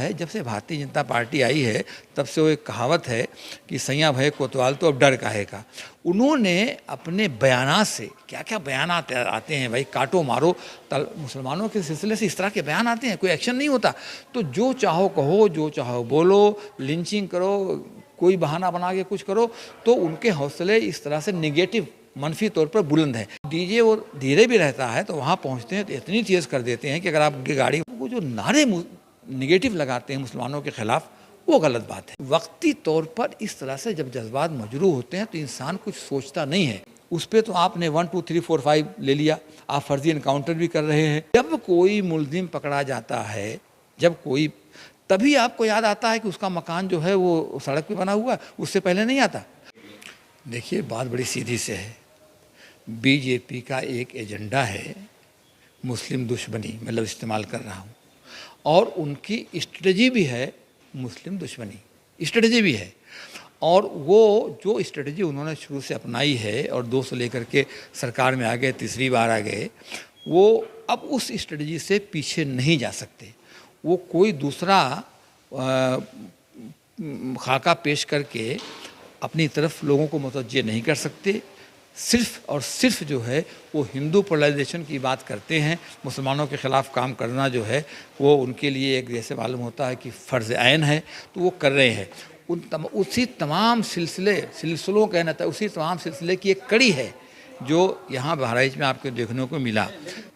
है जब से भारतीय जनता पार्टी आई है तब से वो एक कहावत है कि सैया भय कोतवाल तो अब डर काहे का। उन्होंने अपने बयानात से क्या क्या बयानात आते हैं भाई, काटो मारो मुसलमानों के सिलसिले से इस तरह के बयान आते हैं, कोई एक्शन नहीं होता। तो जो चाहो कहो, जो चाहो बोलो, लिंचिंग करो, कोई बहाना बना के कुछ करो, तो उनके हौसले इस तरह से निगेटिव मनफी तौर पर बुलंद है। डीजे वो धीरे भी रहता है तो वहाँ पहुँचते हैं तो इतनी तेज़ कर देते हैं कि अगर आपकी गाड़ी वो जो नारे निगेटिव लगाते हैं मुसलमानों के ख़िलाफ़, वो गलत बात है। वक्ती तौर पर इस तरह से जब जज्बात मजरू होते हैं तो इंसान कुछ सोचता नहीं है। उस पर तो आपने 1 2 3 4 5 ले लिया, आप फर्जी इनकाउंटर भी कर रहे हैं। जब कोई मुलजिम पकड़ा जाता है, जब कोई, तभी आपको याद आता है कि उसका मकान जो है वो सड़क पे बना हुआ, उससे पहले नहीं आता। देखिए बात बड़ी सीधी से है, बीजेपी का एक एजेंडा है मुस्लिम दुश्मनी, मतलब इस्तेमाल कर रहा हूँ, और उनकी स्ट्रेटजी भी है मुस्लिम दुश्मनी, स्ट्रेटजी भी है। और वो जो स्ट्रेटजी उन्होंने शुरू से अपनाई है और 2 से लेकर के सरकार में आ गए, तीसरी बार आ गए, वो अब उस स्ट्रेटजी से पीछे नहीं जा सकते। वो कोई दूसरा खाका पेश करके अपनी तरफ लोगों को मुतवज्जे नहीं कर सकते। सिर्फ और सिर्फ जो है वो हिंदू पोलराइजेशन की बात करते हैं। मुसलमानों के ख़िलाफ़ काम करना जो है वो उनके लिए एक जैसे मालूम होता है कि फ़र्ज़ ऐन है, तो वो कर रहे हैं। उसी तमाम सिलसिलों कहना था, उसी तमाम सिलसिले की एक कड़ी है जो यहाँ बहराइच में आपको देखने को मिला।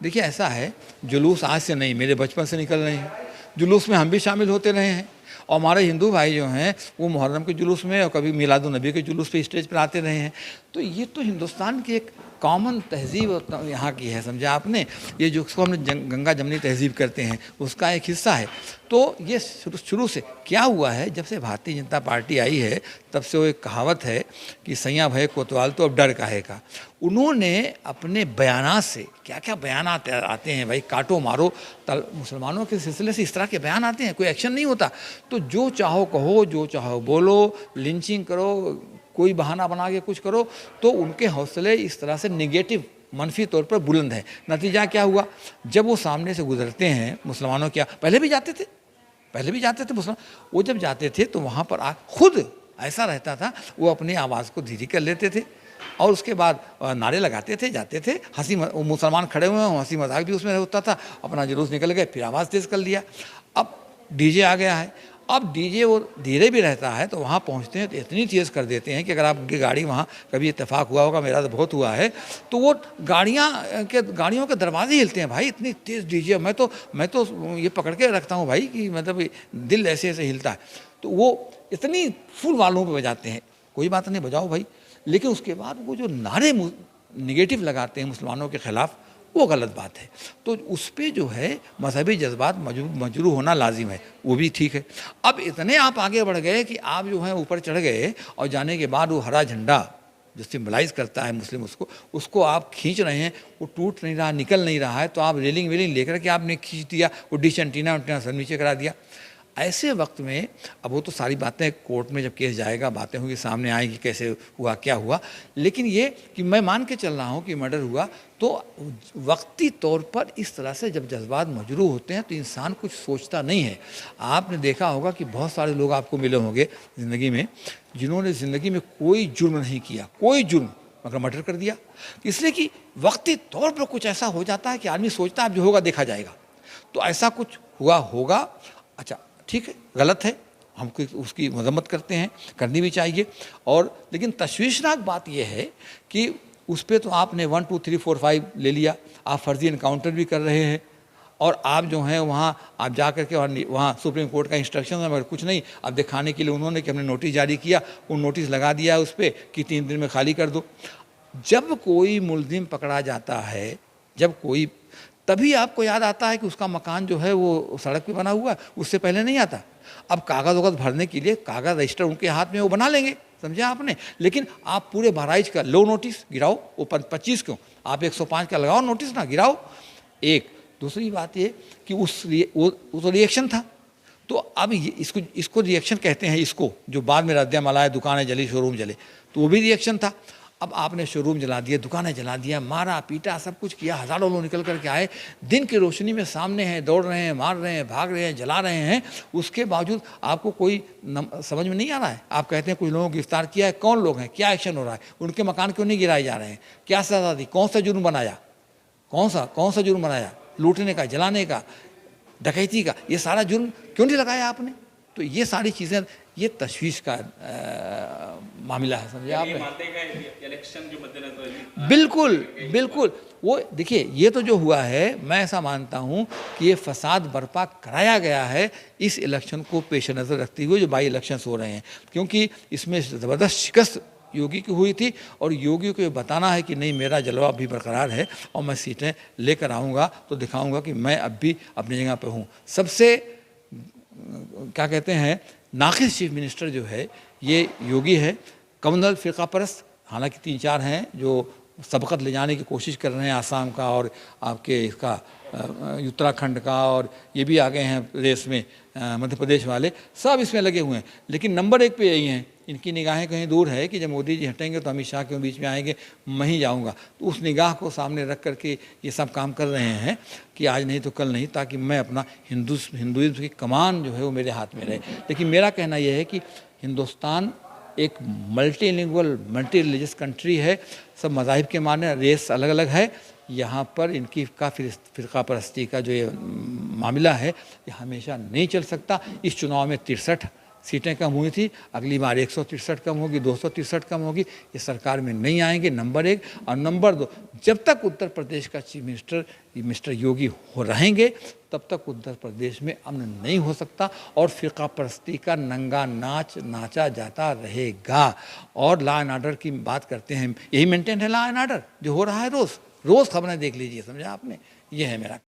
देखिए ऐसा है, जुलूस आज से नहीं, मेरे बचपन से निकल रहे हैं। जुलूस में हम भी शामिल होते रहे हैं, और हमारे हिंदू भाई जो हैं वो मुहर्रम के जुलूस में और कभी मिलादुन नबी के जुलूस पे स्टेज पर आते रहे हैं। तो ये तो हिंदुस्तान की एक कॉमन तहजीब यहाँ की है, समझा आपने। ये जो उसको हमने गंगा जमनी तहजीब करते हैं उसका एक हिस्सा है। तो ये शुरू से क्या हुआ है, जब से भारतीय जनता पार्टी आई है तब से वो एक कहावत है कि सैया भय कोतवाल तो अब डर काहे का। उन्होंने अपने बयानात से क्या क्या बयानात आते हैं भाई, काटो मारो मुसलमानों के सिलसिले से इस तरह के बयान आते हैं, कोई एक्शन नहीं होता। तो जो चाहो कहो, जो चाहो बोलो, लिंचिंग करो, कोई बहाना बना के कुछ करो, तो उनके हौसले इस तरह से निगेटिव मनफी तौर पर बुलंद है। नतीजा क्या हुआ, जब वो सामने से गुजरते हैं मुसलमानों, क्या पहले भी जाते थे मुसलमान, वो जब जाते थे तो वहाँ पर खुद ऐसा रहता था, वो अपनी आवाज़ को धीरे कर लेते थे और उसके बाद नारे लगाते थे, जाते थे, मुसलमान खड़े हुए हैं, हंसी मजाक भी उसमें होता था, अपना जुलूस निकल गए, फिर आवाज़ तेज़ कर लिया। अब डीजे आ गया है, अब डीजे वो धीरे भी रहता है तो वहाँ पहुँचते हैं तो इतनी तेज़ कर देते हैं कि अगर आपकी गाड़ी वहाँ कभी इत्तेफाक हुआ होगा, मेरा तो बहुत हुआ है, तो वो गाड़ियों के दरवाजे हिलते हैं भाई, इतनी तेज़ डीजे। मैं तो ये पकड़ के रखता हूँ भाई कि मतलब दिल ऐसे ऐसे हिलता है। तो वो इतनी फुल वालों पर बजाते हैं, कोई बात नहीं बजाओ भाई, लेकिन उसके बाद वो जो नारे निगेटिव लगाते हैं मुसलमानों के ख़िलाफ़, वो गलत बात है। तो उस पर जो है मजहबी जज्बात मजरू होना लाजिम है, वो भी ठीक है। अब इतने आप आगे बढ़ गए कि आप जो है ऊपर चढ़ गए और जाने के बाद वो हरा झंडा जो सिम्बलाइज़ करता है मुस्लिम, उसको आप खींच रहे हैं, वो टूट नहीं रहा, निकल नहीं रहा है, तो आप रेलिंग वेलिंग लेकर के आपने खींच दिया, वो डिश एंटीना सब नीचे करा दिया। ऐसे वक्त में अब वो तो सारी बातें कोर्ट में जब केस जाएगा, बातें होंगी, सामने आएगी कैसे हुआ क्या हुआ, लेकिन ये कि मैं मान के चल रहा हूँ कि मर्डर हुआ, तो वक्ती तौर पर इस तरह से जब जज्बात मजरू होते हैं तो इंसान कुछ सोचता नहीं है। आपने देखा होगा कि बहुत सारे लोग आपको मिले होंगे ज़िंदगी में जिन्होंने ज़िंदगी में कोई जुर्म नहीं किया, कोई जुर्म, मगर मर्डर कर दिया, इसलिए कि वक्ती तौर पर कुछ ऐसा हो जाता है कि आदमी सोचता है अब जो होगा देखा जाएगा। तो ऐसा कुछ हुआ होगा, अच्छा ठीक है, गलत है, हम उसकी मजम्मत करते हैं, करनी भी चाहिए। और लेकिन तशवीशनाक बात यह है कि उस पर तो आपने 1 2 3 4 5 ले लिया, आप फर्जी इनकाउंटर भी कर रहे हैं, और आप जो हैं वहाँ आप जा कर के और वहाँ सुप्रीम कोर्ट का इंस्ट्रक्शन है, मगर कुछ नहीं, अब दिखाने के लिए उन्होंने कि हमने नोटिस जारी किया, वो नोटिस लगा दिया है उस पर कि 3 दिन में खाली कर दो। जब कोई मुलजिम पकड़ा जाता है, जब कोई, तभी आपको याद आता है कि उसका मकान जो है वो सड़क पे बना हुआ है, उससे पहले नहीं आता। अब कागज़ वगज़ भरने के लिए कागज़ रजिस्टर उनके हाथ में वो बना लेंगे, समझा आपने। लेकिन आप पूरे बहराइच का लो नोटिस गिराओ, वो 25 क्यों, आप 105 का लगाओ नोटिस ना, गिराओ। एक दूसरी बात ये कि वो तो रिएक्शन था, तो अब इसको रिएक्शन कहते हैं, इसको जो बाद में रद्दमल आए, दुकानें जली, शोरूम जले, तो वो भी रिएक्शन था। अब आपने शोरूम जला दिया, दुकानें जला दिया, मारा पीटा, सब कुछ किया, हज़ारों लोग निकल कर के आए, दिन की रोशनी में सामने हैं, दौड़ रहे हैं, मार रहे हैं, भाग रहे हैं, जला रहे हैं, उसके बावजूद आपको कोई समझ में नहीं आ रहा है। आप कहते हैं कुछ लोगों को गिरफ्तार किया है, कौन लोग हैं, क्या एक्शन हो रहा है, उनके मकान क्यों नहीं गिराए जा रहे हैं, क्या सजा दी, कौन सा जुर्म बनाया, कौन सा जुर्म बनाया, लूटने का, जलाने का, डकैती का, ये सारा जुर्म क्यों नहीं लगाया आपने। तो ये सारी चीज़ें, ये तशवीश का मामला है, समझे आपने। इलेक्शन जो मद्देनजर, बिल्कुल बिल्कुल, वो देखिए, ये तो जो हुआ है, मैं ऐसा मानता हूँ कि ये फसाद बर्पा कराया गया है इस इलेक्शन को पेश नज़र रखते हुए, जो बाई इलेक्शंस हो रहे हैं, क्योंकि इसमें ज़बरदस्त शिकस्त योगी की हुई थी, और योगी को ये बताना है कि नहीं, मेरा जलवा भी बरकरार है और मैं सीटें लेकर आऊँगा तो दिखाऊँगा कि मैं अब भी अपनी जगह पर हूँ। सबसे क्या कहते हैं, नाक़िस चीफ मिनिस्टर जो है ये योगी है। कम्युनल फ़िरका परस्त हालांकि 3-4 हैं जो सबकत ले जाने की कोशिश कर रहे हैं, आसाम का और आपके इसका उत्तराखंड का, और ये भी आ गए हैं प्रदेश में, मध्य प्रदेश वाले, सब इसमें लगे हुए हैं। लेकिन नंबर 1 पे यही हैं, इनकी निगाहें कहीं दूर है कि जब मोदी जी हटेंगे तो अमित शाह के बीच में आएंगे, मैं ही जाऊंगा। तो उस निगाह को सामने रख करके ये सब काम कर रहे हैं कि आज नहीं तो कल नहीं, ताकि मैं अपना हिंदुइज्म की कमान जो है वो मेरे हाथ में रहे। लेकिन मेरा कहना यह है कि हिंदुस्तान एक मल्टीलिंगुअल मल्टी रिलीजियस कंट्री है, सब मज़ाहिब के माने, रेस अलग अलग है। यहाँ पर इनकी काफ़ी फ़िरका परस्ती का जो ये मामला है, ये हमेशा नहीं चल सकता। इस चुनाव में 63 सीटें कम हुई थी, अगली बार 163 कम होगी, 263 कम होगी, ये सरकार में नहीं आएंगे, नंबर 1। और नंबर 2, जब तक उत्तर प्रदेश का चीफ मिनिस्टर मिस्टर योगी हो रहेंगे, तब तक उत्तर प्रदेश में अमन नहीं हो सकता, और फ़िरका परस्ती का नंगा नाच नाचा जाता रहेगा। और लॉ एंड ऑर्डर की बात करते हैं, यही मेंटेन है लॉ एंड ऑर्डर जो हो रहा है, रोज़ खबरें देख लीजिए, समझा आपने। ये है मेरा